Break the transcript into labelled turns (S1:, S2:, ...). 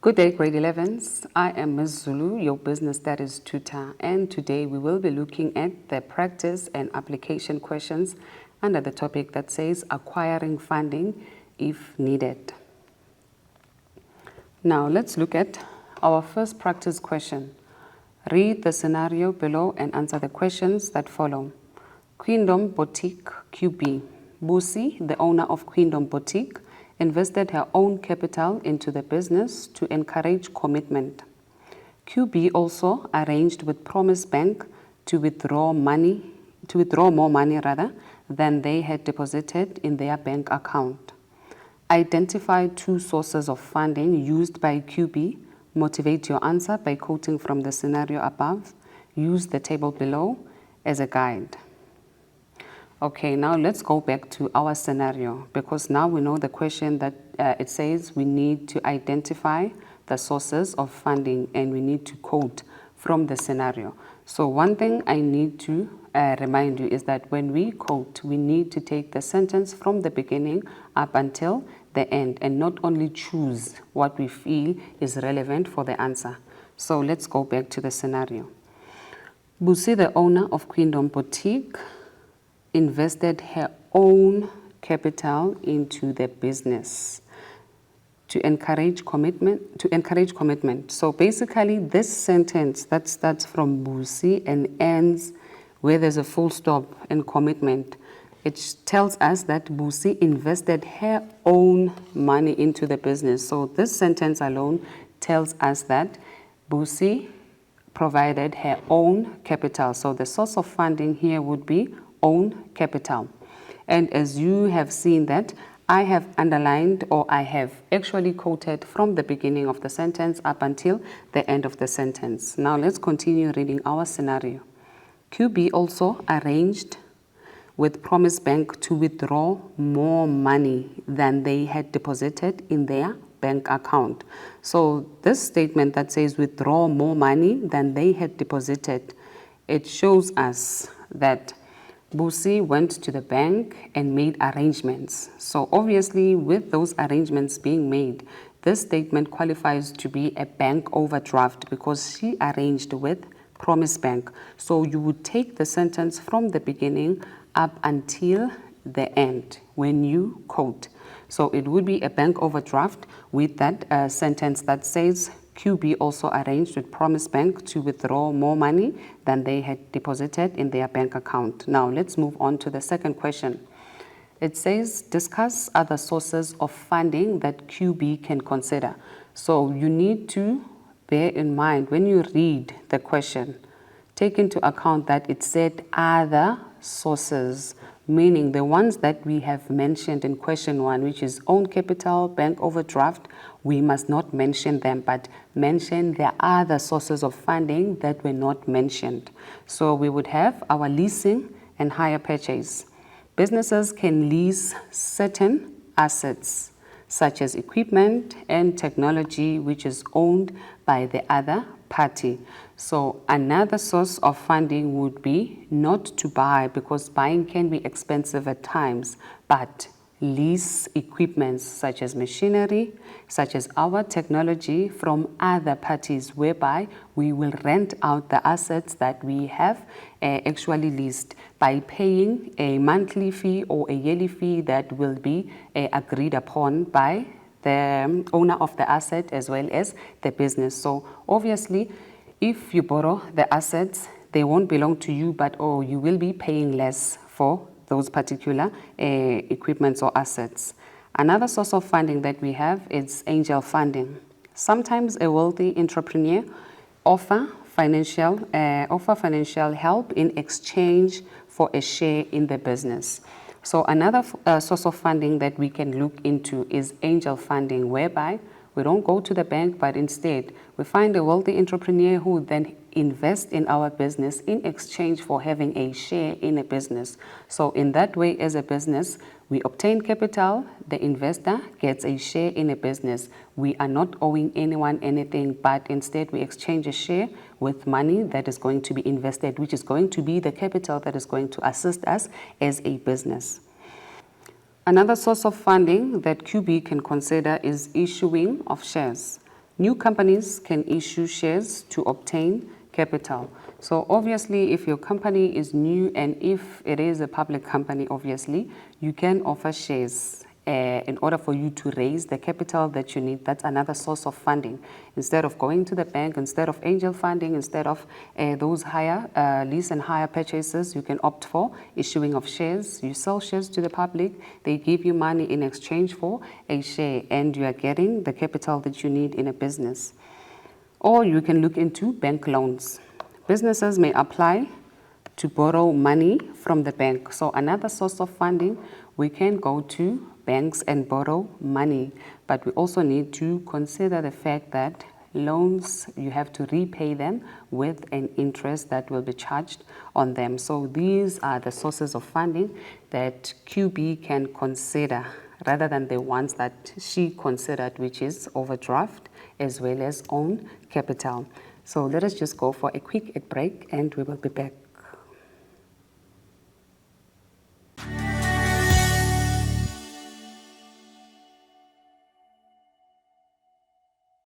S1: Good day, grade 11s. I am Ms. Zulu, your business studies tutor, and today we will be looking at the practice and application questions under the topic that says acquiring funding if needed. Now let's look at our first practice question. Read the scenario below and answer the questions that follow. Queendom Boutique QB. Busi, the owner of Queendom Boutique, invested her own capital into the business to encourage commitment. QB also arranged with Promise Bank to withdraw more money than they had deposited in their bank account. Identify two sources of funding used by QB. Motivate your answer by quoting from the scenario above. Use the table below as a guide. Okay, now let's go back to our scenario, because now we know the question that it says we need to identify the sources of funding and we need to quote from the scenario. So one thing I need to remind you is that when we quote, we need to take the sentence from the beginning up until the end and not only choose what we feel is relevant for the answer. So let's go back to the scenario. Busi, the owner of Queendom Boutique, invested her own capital into the business to encourage commitment. So basically this sentence that starts from Busi and ends where there's a full stop and commitment, it tells us that Busi invested her own money into the business. So this sentence alone tells us that Busi provided her own capital. So the source of funding here would be own capital. And as you have seen that, I have underlined, or I have actually quoted from the beginning of the sentence up until the end of the sentence. Now let's continue reading our scenario. QB also arranged with Promise Bank to withdraw more money than they had deposited in their bank account. So this statement that says withdraw more money than they had deposited, it shows us that Busi went to the bank and made arrangements. So obviously with those arrangements being made, this statement qualifies to be a bank overdraft because she arranged with Promise Bank. So you would take the sentence from the beginning up until the end when you quote. So it would be a bank overdraft with that sentence that says QB also arranged with Promise Bank to withdraw more money than they had deposited in their bank account. Now let's move on to the second question. It says discuss other sources of funding that QB can consider. So you need to bear in mind when you read the question, take into account that it said other sources, meaning the ones that we have mentioned in question 1, which is own capital, bank overdraft, we must not mention them, but mention the other sources of funding that were not mentioned. So we would have our leasing and hire purchase. Businesses can lease certain assets, such as equipment and technology, which is owned by the other party. So another source of funding would be not to buy, because buying can be expensive at times, but lease equipment such as machinery, such as our technology from other parties, whereby we will rent out the assets that we have actually leased by paying a monthly fee or a yearly fee that will be agreed upon by the owner of the asset as well as the business. So obviously, if you borrow the assets, they won't belong to you, but you will be paying less for those particular equipments or assets. Another source of funding that we have is angel funding. Sometimes a wealthy entrepreneur offer financial help in exchange for a share in the business. So another source of funding that we can look into is angel funding, whereby we don't go to the bank, but instead we find a wealthy entrepreneur who then invest in our business in exchange for having a share in a business. So in that way, as a business, we obtain capital, the investor gets a share in a business. We are not owing anyone anything, but instead we exchange a share with money that is going to be invested, which is going to be the capital that is going to assist us as a business. Another source of funding that QB can consider is issuing of shares. New companies can issue shares to obtain capital. So obviously, if your company is new and if it is a public company, obviously, you can offer shares in order for you to raise the capital that you need. That's another source of funding. Instead of going to the bank, instead of angel funding, instead of those higher lease and hire purchases, you can opt for issuing of shares. You sell shares to the public, they give you money in exchange for a share, and you are getting the capital that you need in a business. Or you can look into bank loans. Businesses may apply to borrow money from the bank. So another source of funding, we can go to banks and borrow money. But we also need to consider the fact that loans, you have to repay them with an interest that will be charged on them. So these are the sources of funding that QB can consider rather than the ones that she considered, which is overdraft as well as own capital. So let us just go for a quick break and we will be back.